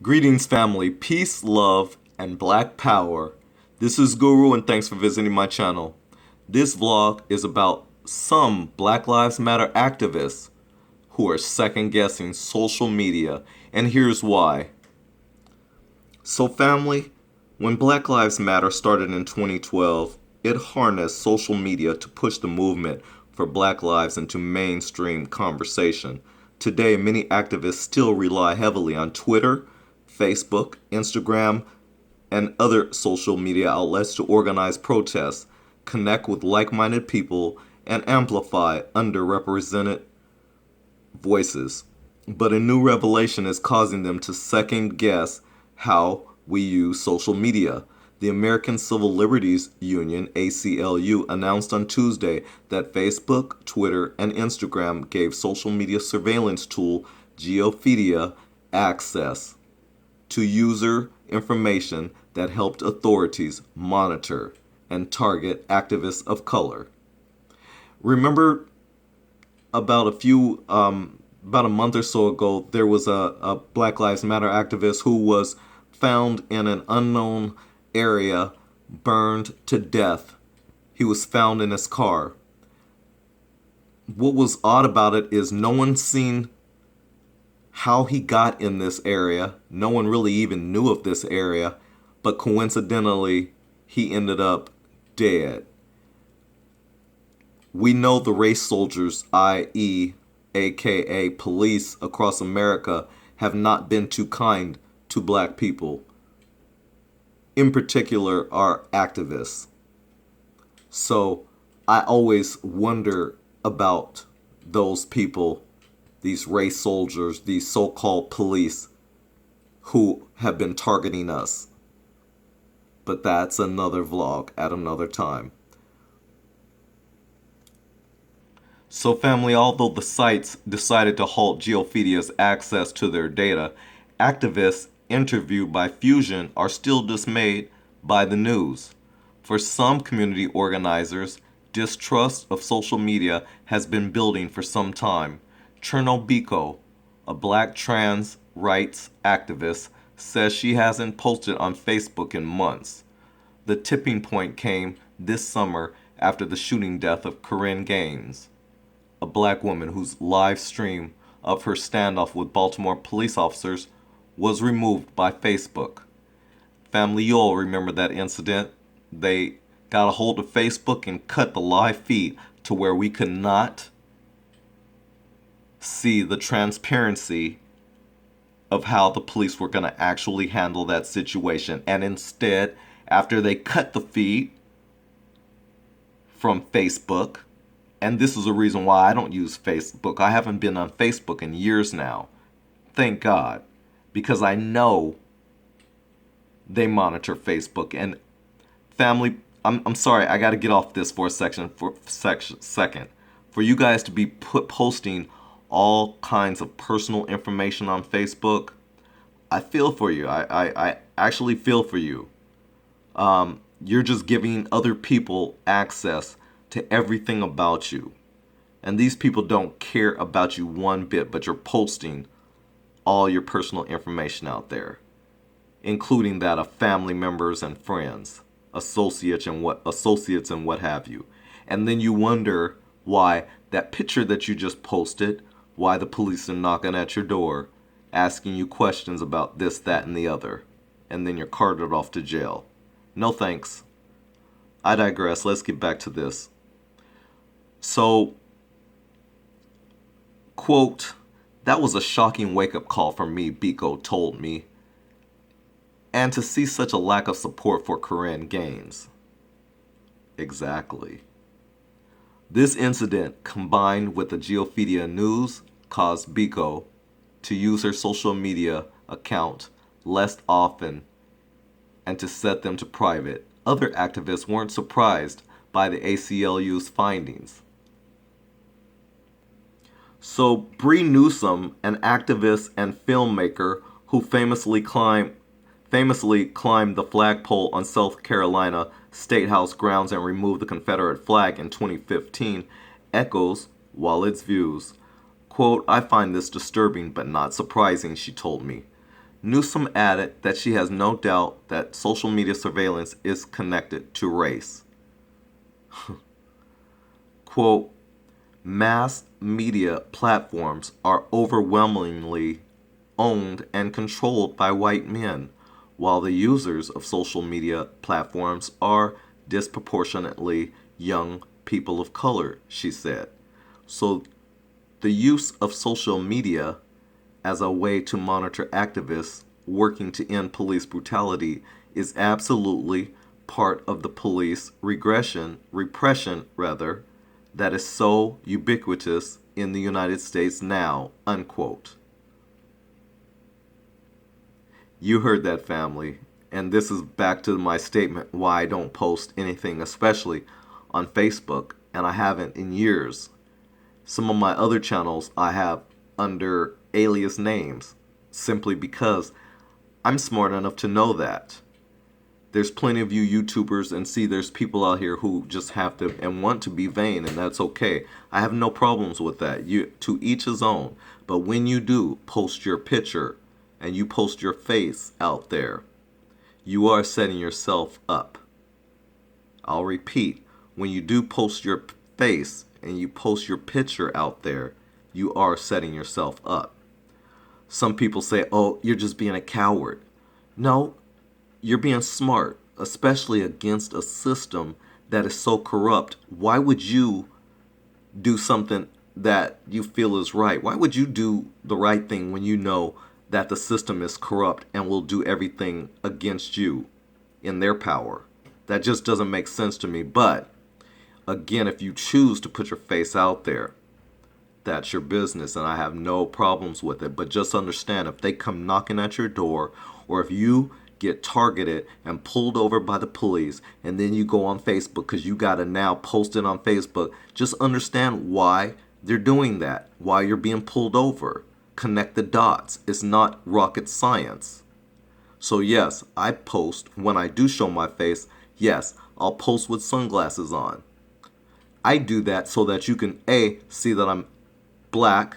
Greetings, family. Peace, love, and black power. This is Guru, and thanks for visiting my channel. This vlog is about some Black Lives Matter activists who are second guessing social media, and here's why. So, family, when Black Lives Matter started in 2012, it harnessed social media to push the movement for Black lives into mainstream conversation. Today, many activists still rely heavily on Twitter, Facebook, Instagram, and other social media outlets to organize protests, connect with like minded people, and amplify underrepresented voices. But a new revelation is causing them to second guess how we use social media. The American Civil Liberties Union, ACLU, announced on Tuesday that Facebook, Twitter, and Instagram gave social media surveillance tool Geophidia access to user information that helped authorities monitor and target activists of color. Remember about a month or so ago, there was a Black Lives Matter activist who was found in an unknown area, burned to death. He was found in his car. What was odd about it is no one seen how he got in this area. No one really even knew of this area, but coincidentally, he ended up dead. We know the race soldiers, i.e., aka police across America, have not been too kind to black people. In particular, our activists. So I always wonder about those people, these race soldiers, these so-called police who have been targeting us. But that's another vlog at another time. So family, although the sites decided to halt Geophedia's access to their data, activists interviewed by Fusion are still dismayed by the news. For some community organizers, distrust of social media has been building for some time. Cherno Biko, a black trans rights activist, says she hasn't posted on Facebook in months. The tipping point came this summer after the shooting death of Corinne Gaines, a black woman whose live stream of her standoff with Baltimore police officers was removed by Facebook. Family, you all remember that incident. They got a hold of Facebook and cut the live feed to where we could not see the transparency of how the police were going to actually handle that situation. And instead, after they cut the feed from Facebook, and this is a reason why I don't use Facebook. I haven't been on Facebook in years now. Thank God. Because I know they monitor Facebook. And family, I'm sorry, I got to get off this for a second. For you guys to be posting all kinds of personal information on Facebook, I feel for you. I actually feel for you. You're just giving other people access to everything about you. And these people don't care about you one bit, but you're posting all your personal information out there, including that of family members and friends, associates and what have you. And then you wonder why that picture that you just posted, why the police are knocking at your door, asking you questions about this, that, and the other, and then you're carted off to jail. No thanks. I digress. Let's get back to this. So, quote, "That was a shocking wake-up call for me," Biko told me, "and to see such a lack of support for Corinne Gaines." Exactly. This incident, combined with the Geophidia news, caused Biko to use her social media account less often and to set them to private. Other activists weren't surprised by the ACLU's findings. So Bree Newsome, an activist and filmmaker who famously climbed the flagpole on South Carolina State House grounds and removed the Confederate flag in 2015, echoes Walid's views. Quote, "I find this disturbing but not surprising," she told me. Newsome added that she has no doubt that social media surveillance is connected to race. Quote, mass media platforms are overwhelmingly owned and controlled by white men, while the users of social media platforms are disproportionately young people of color, she said. So the use of social media as a way to monitor activists working to end police brutality is absolutely part of the police repression that is so ubiquitous in the United States now, unquote. You heard that, family. And this is back to my statement why I don't post anything, especially on Facebook, and I haven't in years. Some of my other channels I have under alias names, simply because I'm smart enough to know that. There's plenty of you YouTubers, and see, there's people out here who just have to and want to be vain, and that's okay. I have no problems with that. To each his own. But when you do post your picture and you post your face out there, you are setting yourself up. I'll repeat, when you do post your face and you post your picture out there, you are setting yourself up. Some people say, oh, you're just being a coward. No, you're being smart, especially against a system that is so corrupt. Why would you do something that you feel is right? Why would you do the right thing when you know that the system is corrupt and will do everything against you in their power? That just doesn't make sense to me. But again, if you choose to put your face out there, that's your business, and I have no problems with it. But just understand, if they come knocking at your door, or if you get targeted and pulled over by the police, and then you go on Facebook because you got to now post it on Facebook, just understand why they're doing that, why you're being pulled over. Connect the dots. It's not rocket science. So yes, I post when I do show my face. Yes, I'll post with sunglasses on. I do that so that you can see that I'm black,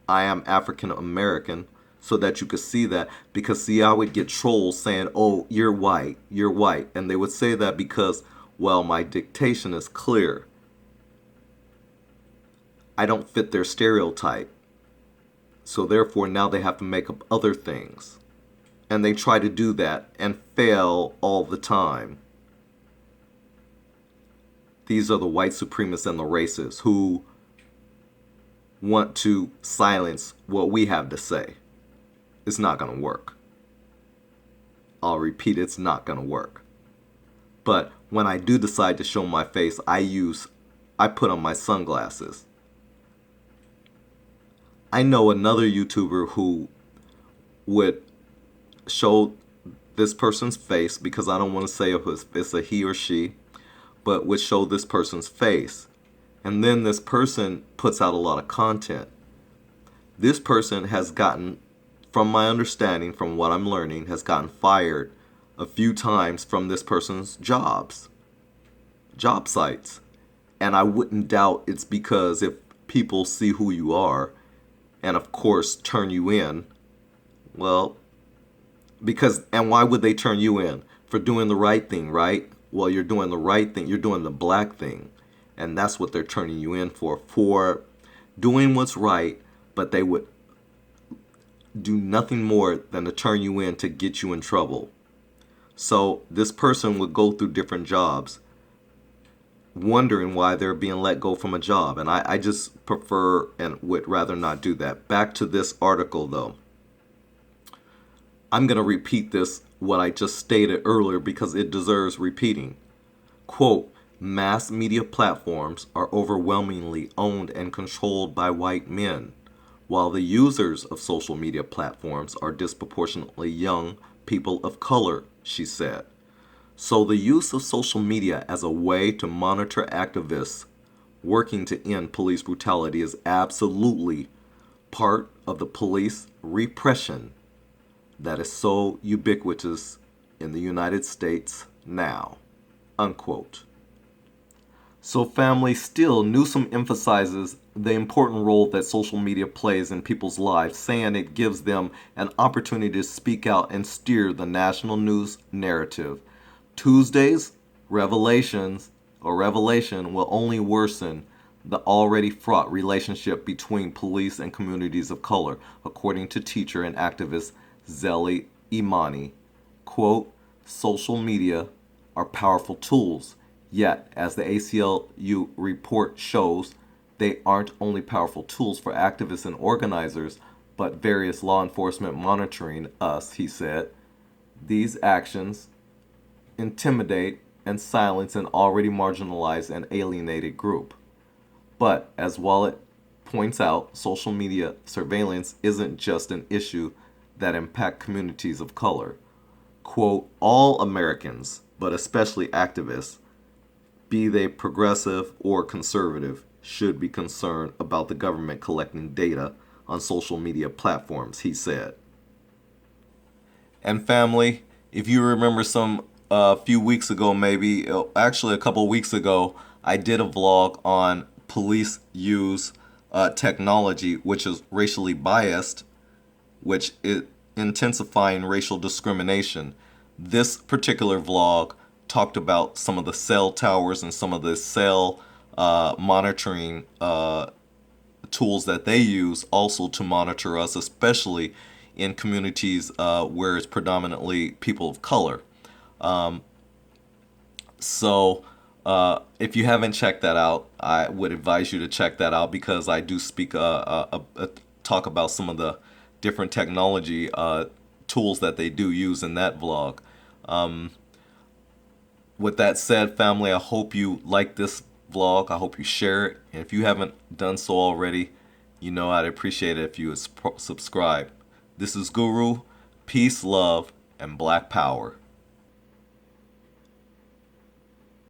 I am African American, so that you could see that. Because see, I would get trolls saying, oh, you're white, and they would say that because, well, my dictation is clear. I don't fit their stereotype. So therefore now they have to make up other things. And they try to do that and fail all the time. These are the white supremacists and the racists who want to silence what we have to say. It's not going to work. I'll repeat, it's not going to work. But when I do decide to show my face, I put on my sunglasses. I know another YouTuber who would show this person's face, because I don't want to say if it's a he or she, but would show this person's face. And then this person puts out a lot of content. This person has gotten, from my understanding, from what I'm learning, has gotten fired a few times from this person's job sites. And I wouldn't doubt it's because if people see who you are and of course turn you in, well, and why would they turn you in? For doing the right thing, right? Well, you're doing the right thing. You're doing the black thing. And that's what they're turning you in for doing what's right, but they would do nothing more than to turn you in to get you in trouble. So this person would go through different jobs, wondering why they're being let go from a job. And I just prefer and would rather not do that. Back to this article, though. I'm going to repeat what I just stated earlier, because it deserves repeating. Quote, mass media platforms are overwhelmingly owned and controlled by white men, while the users of social media platforms are disproportionately young people of color, she said. So the use of social media as a way to monitor activists working to end police brutality is absolutely part of the police repression that is so ubiquitous in the United States now, unquote. So family, still, Newsome emphasizes the important role that social media plays in people's lives, saying it gives them an opportunity to speak out and steer the national news narrative. Tuesday's revelation will only worsen the already fraught relationship between police and communities of color, according to teacher and activist Zelly Imani. Quote, social media are powerful tools, yet, as the ACLU report shows, they aren't only powerful tools for activists and organizers, but various law enforcement monitoring us, he said. These actions intimidate and silence an already marginalized and alienated group. But, as Wallet points out, social media surveillance isn't just an issue that impacts communities of color. Quote, all Americans, but especially activists, be they progressive or conservative, should be concerned about the government collecting data on social media platforms, he said. And family, if you remember some few weeks ago, maybe actually a couple weeks ago, I did a vlog on police use technology which is racially biased, which is intensifying racial discrimination. This particular vlog talked about some of the cell towers and some of the cell monitoring tools that they use also to monitor us, especially in communities where it's predominantly people of color. So if you haven't checked that out, I would advise you to check that out because I do speak talk about some of the different technology tools that they do use in that vlog. With that said, family, I hope you like this vlog. I hope you share it. And if you haven't done so already, you know I'd appreciate it if you would subscribe. This is Guru. Peace, love, and Black Power.